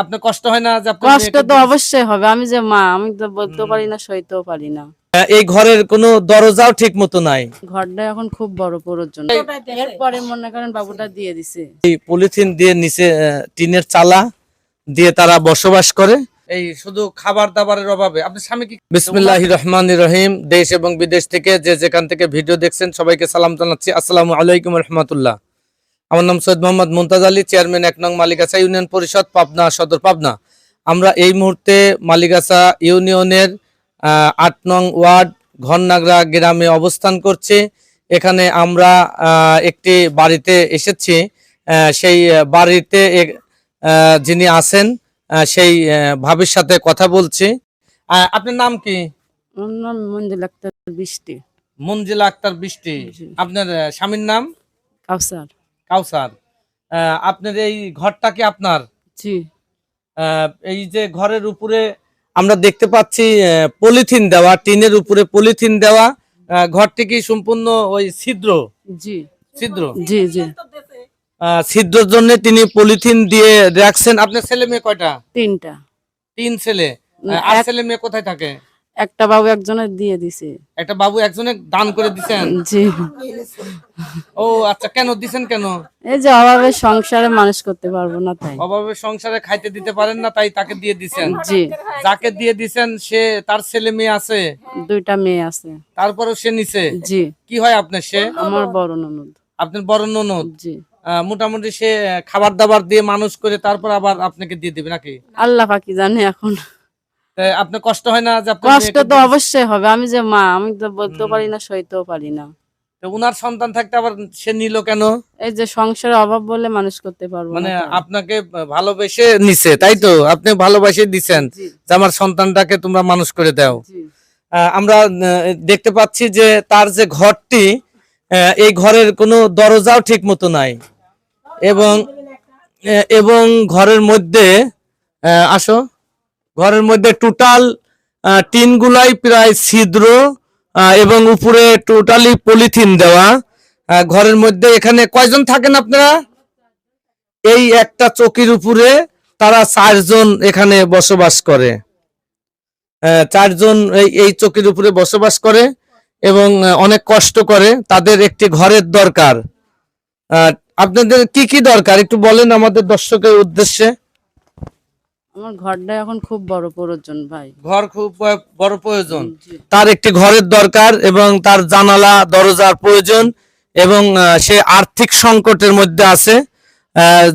আপনার কষ্ট হয় না যে কষ্ট তো অবশ্যই হবে। আমি যে মা, আমি তো বলতেও পারি না, সইতেও পারি না। এই ঘরের কোনো দরজাও ঠিক মতো নাই। ঘরটা এখন খুব বড় প্রয়োজন। এরপরে মনে করেন বাবুটা দিয়ে দিছে। এই পলিথিন দিয়ে নিচে টিনের চালা দিয়ে তারা বসবাস করে। এই শুধু খাবার দাবারের অভাবে। আপনার স্বামী কি? বিসমিল্লাহির রহমানির রহিম। দেশ এবং বিদেশ থেকে যে যেখান থেকে ভিডিও দেখছেন সবাইকে সালাম জানাচ্ছি। আসসালামু আলাইকুম রহমতুল্লাহ। আমার নাম সৈয়দ মোহাম্মদ মুমতাজ আলী, চেয়ারম্যান ১ নং মালিগাছা ইউনিয়ন পরিষদ, পাবনা সদর, পাবনা। আমরা এই মুহূর্তে মালিগাছা ইউনিয়নের ৮ নং ওয়ার্ড ঘননাগরা গ্রামে অবস্থান করছি। এখানে আমরা একটি বাড়িতে এসেছি। সেই বাড়িতে যিনি আছেন সেই ভাবির সাথে কথা বলছি। আপনার নাম কি? আমার নাম মঞ্জুলা আক্তার বৃষ্টি। মঞ্জিলা আক্তার বৃষ্টি। আপনার স্বামীর নাম? কাউসার। কাউসার। আপনার এই ঘরটা কি আপনার? জি। এই যে ঘরের উপরে আমরা দেখতে পাচ্ছি পলিথিন দেওয়া, টিনের উপরে পলিথিন দেওয়া। ঘরটি কি সম্পূর্ণ ওই ছিদ্র? জি। ছিদ্র? জি জি। ছিদ্রের জন্য তিনি পলিথিন দিয়ে রাখছেন। আপনার ছেলে মেয়ে কয়টা? 3টা। 3 ছেলে। আর ছেলে মেয়ে কোথায় থাকে? একটা বাবু একজনের দিয়ে দিছে। একটা বাবু একজনে দান করে দিছেন? জি। ও আচ্ছা, কেন দিছেন কেন? এই যে অভাবে সংসারে মানুষ করতে পারবো না তাই। অভাবে সংসারে খাইতে দিতে পারেন না তাই তাকে দিয়ে দিছেন? জি। যাকে দিয়ে দিছেন সে তার ছেলে মেয়ে আছে? 2টা মেয়ে আছে। তারপরেও সে নিছে? জি। কি হয় আপনার সে? আমার বড় ননদ। আপনার বড় ননদ? জি। মোটামুটি সে খাবার দাবার দিয়ে মানুষ করে তারপর আবার আপনাকে দিয়ে দিবে নাকি? আল্লাহ পাকি জানে এখন। আপনার কষ্ট হয় না যে কষ্ট তো অবশ্যই হবে। আমি যে মা, আমি তো বলতেও পারি না, সইতেও পারি না। উনার সন্তান থাকতে আবার সে নিল কেন? এই যে সংসারের অভাব বলে মানুষ করতে পারবো না। মানে আপনাকে ভালোবেসে নিছে তাই তো? আপনি ভালোবাসে দিছেন যে আমার সন্তানটাকে তোমরা মানুষ করে দাও। আমরা দেখতে পাচ্ছি যে তার যে ঘরটি, এই ঘরের কোনো দরজাও ঠিক মতো নাই এবং ঘরের মধ্যে আসো, ঘরের মধ্যে টোটাল টিন গুলাই প্রায় ছিদ্র এবং উপরে টোটালি পলিথিন দেওয়া। ঘরের মধ্যে এখানে কয়জন থাকেন আপনারা? এই একটা চকির উপরে তারা 4 জন এখানে বসবাস করে। 4 জন এই চকির উপরে বসবাস করে এবং অনেক কষ্ট করে। তাদের একটি ঘরের দরকার। আপনাদের কি কি দরকার একটু বলেন আমাদের দর্শকের উদ্দেশ্যে। আমার ঘরটা এখন খুব বড় প্রয়োজন ভাই। ঘর খুব বড় প্রয়োজন। তার একটি ঘরের দরকার এবং তার জানালা দরজার প্রয়োজন এবং সে আর্থিক সংকটের মধ্যে আছে।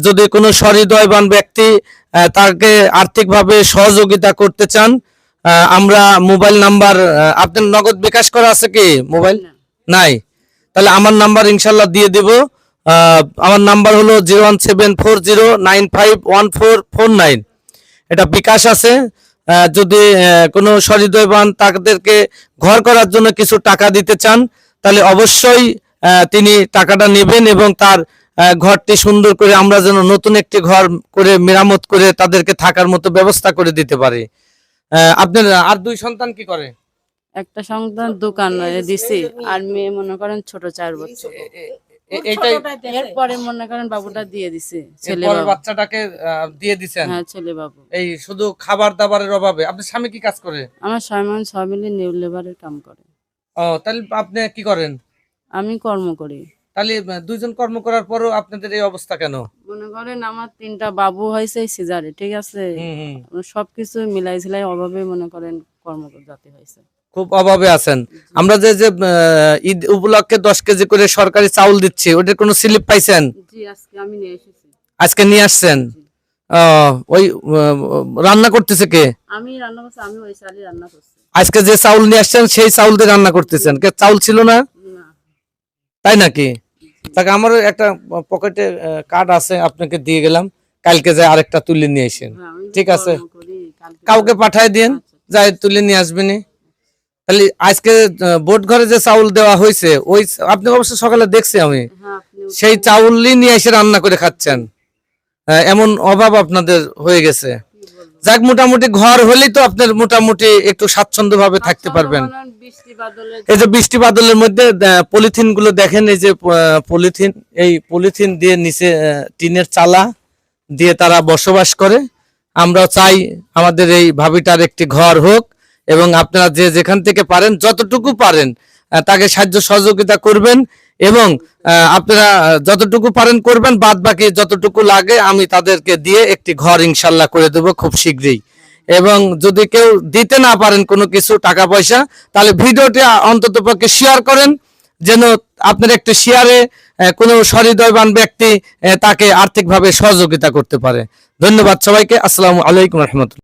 যদি কোনো সহৃদয়বান ব্যক্তি তাকে আর্থিকভাবে সহযোগিতা করতে চান, আমরা মোবাইল নাম্বার, আপনার নগদ বিকাশ করা আছে কি? মোবাইল নাই? তাহলে আমার নাম্বার ইনশাল্লাহ দিয়ে দেব। আমার নাম্বার হলো 01740951449। এটা বিকাশ আছে। যদি কোনো সহৃদয়বান তাদেরকে ঘর করার জন্য কিছু টাকা দিতে চান তাহলে অবশ্যই তিনি টাকাটা নেবেন এবং তার ঘরটি সুন্দর করে আমরা যেন নতুন একটি ঘর করে মেরামত করে তাদেরকে থাকার মতো ব্যবস্থা করে দিতে পারি। আপনার আর 2 সন্তান কি করে? একটা সন্তান দোকান দিছি আর মেয়ে মনে করেন ছোট 4 বছর। এটাই এরপরে মনে করেন বাবুটা দিয়ে দিছে। ছেলে পরের বাবু। বাচ্চাটাকে দিয়ে দিছেন? হ্যাঁ, ছেলে বাবু। এই শুধু খাবার দাবারের অভাবে। আপনার স্বামী কি কাজ করে? আমার স্বামী সব মিলে নিউ লেবারের কাম করে। ও তাহলে আপনি কি করেন? আমি কর্ম করি। তাহলে 2 জন কর্ম করার পরও আপনাদের এই অবস্থা কেন? মনে করেন আমার 3টা বাবু হয়েছে সিজারে, ঠিক আছে? সবকিছু মিলাই ঝিলাই অভাবে মনে করেন কর্ম করতে হয়েছে। খুব অভাবে আছেন। আমরা যে ঈদ উপলক্ষে 10 কেজি করে সরকারি চাউল দিচ্ছি, ওটার কোনো স্লিপ পাইছেন? জি, আজকে আমি নিয়ে এসেছি। আজকে নিয়ে আসছেন? ওই রান্না করতেছে কে? আমি রান্না করছি, আমি ওই চালই রান্না করছি। আজকে যে চাউল নিয়ে আসছেন সেই চাউল দিয়ে রান্না করতেছেন? কে চাউল ছিল না? না। তাই নাকি? তাকে আমারও একটা পকেটে কার্ড আছে, আপনাকে দিয়ে গেলাম। কালকে যায় আরেকটা তুলে নিয়ে আসেন। ঠিক আছে, কাউকে পাঠায় দিন, যাই তুলে নিয়ে আসবেনি। তাহলে আজকে বোট ঘরে যে চাউল দেওয়া হয়েছে ওই আপনি অবশ্য সকালে দেখছি আমি, সেই চাউলই নিয়ে এসে রান্না করে খাচ্ছেন। এমন অভাব আপনাদের হয়ে গেছে। যাক, মোটামুটি ঘর হলেই তো আপনার মোটামুটি একটু স্বাচ্ছন্দ্য ভাবে থাকতে পারবেন। এই যে বৃষ্টি বাদলের মধ্যে পলিথিন গুলো দেখেন, এই যে পলিথিন, এই পলিথিন দিয়ে নিচে টিনের চালা দিয়ে তারা বসবাস করে। আমরাও চাই আমাদের এই ভাবিটার একটি ঘর হোক, এবং আপনারা যে যেখান থেকে পারেন যতটুকু পারেন তাকে সাহায্য সহযোগিতা করবেন, এবং আপনারা যতটুকু পারেন করবেন, বাদ বাকি যতটুকু লাগে আমি তাদেরকে দিয়ে একটি ঘর ইনশাল্লাহ করে দেবো খুব শীঘ্রই। এবং যদি কেউ দিতে না পারেন কোনো কিছু টাকা পয়সা, তাহলে ভিডিওটি অন্ততপক্ষে শেয়ার করেন, যেন আপনার একটি শেয়ারে কোনো সহৃদয়বান ব্যক্তি তাকে আর্থিকভাবে সহযোগিতা করতে পারে। ধন্যবাদ সবাইকে। আসসালামু আলাইকুম রহমতুল্লাহ।